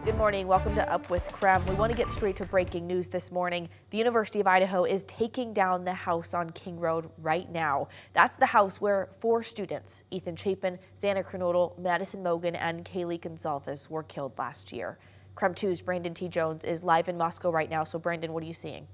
Good morning. Welcome to Up with Krem. We want to get straight to breaking news this morning. The University of Idaho is taking down the house on King Road right now. That's the house where 4 students, Ethan Chapin, Latah County, Maddie Mogen, and Kaylee Goncalves were killed last year. Krem 2's Brandon T. Jones is live in Moscow right now. So Brandon, what are you seeing?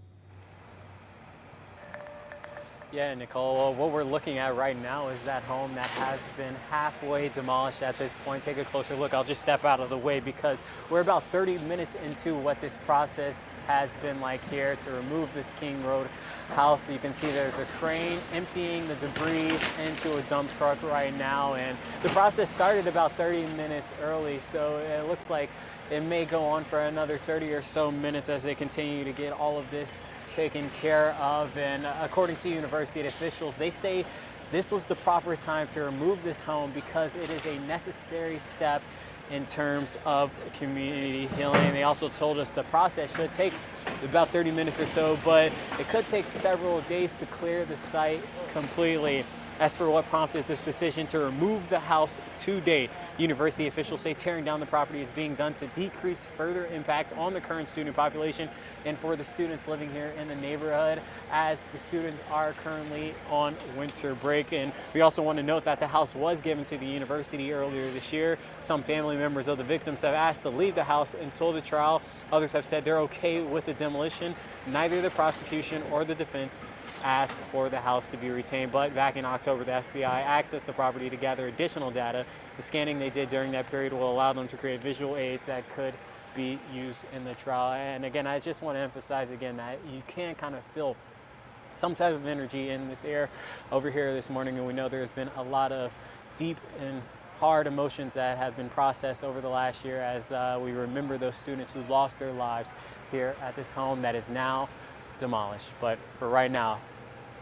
Yeah, Nicole, well, what we're looking at right now is that home that has been halfway demolished at this point. Take a closer look. I'll just step out of the way because we're about 30 minutes into what this process has been like here to remove this King Road house. You can see there's a crane emptying the debris into a dump truck right now, and the process started about 30 minutes early, so it looks like it may go on for another 30 or so minutes as they continue to get all of this taken care of. And according to university officials, they say this was the proper time to remove this home because it is a necessary step in terms of community healing. They also told us the process should take about 30 minutes or so, but it could take several days to clear the site completely. As for what prompted this decision to remove the house to date, university officials say tearing down the property is being done to decrease further impact on the current student population and for the students living here in the neighborhood, as the students are currently on winter break. And we also want to note that the house was given to the university earlier this year. Some family members of the victims have asked to leave the house until the trial. Others have said they're okay with the demolition. Neither the prosecution or the defense asked for the house to be retained, but back in October, the FBI accessed the property to gather additional data. The scanning they did during that period will allow them to create visual aids that could be used in the trial. And again, I just want to emphasize again that you can kind of feel some type of energy in this air over here this morning, and we know there's been a lot of deep and hard emotions that have been processed over the last year as we remember those students who lost their lives here at this home that is now demolished. But for right now,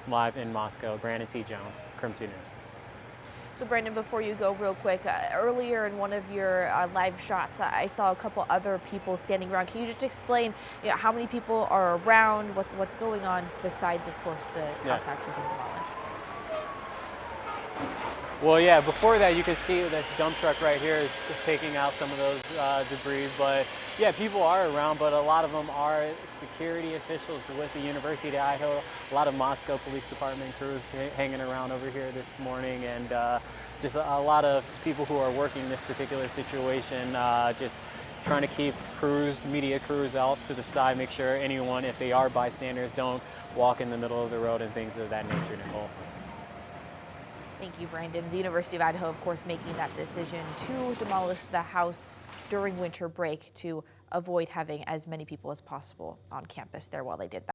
live in Moscow, Brandon T. Jones, Krem 2 News. So Brandon, before you go real quick, earlier in one of your live shots, I saw a couple other people standing around. Can you just explain how many people are around, what's going on besides, of course, the house actually being demolished? Well, yeah, before that, you can see this dump truck right here is taking out some of those debris. But yeah, people are around, but a lot of them are security officials with the University of Idaho. A lot of Moscow Police Department crews hanging around over here this morning, and just a lot of people who are working this particular situation, just trying to keep media crews off to the side, make sure anyone, if they are bystanders, don't walk in the middle of the road and things of that nature, Nicole. Thank you, Brandon. The University of Idaho, of course, making that decision to demolish the house during winter break to avoid having as many people as possible on campus there while they did that.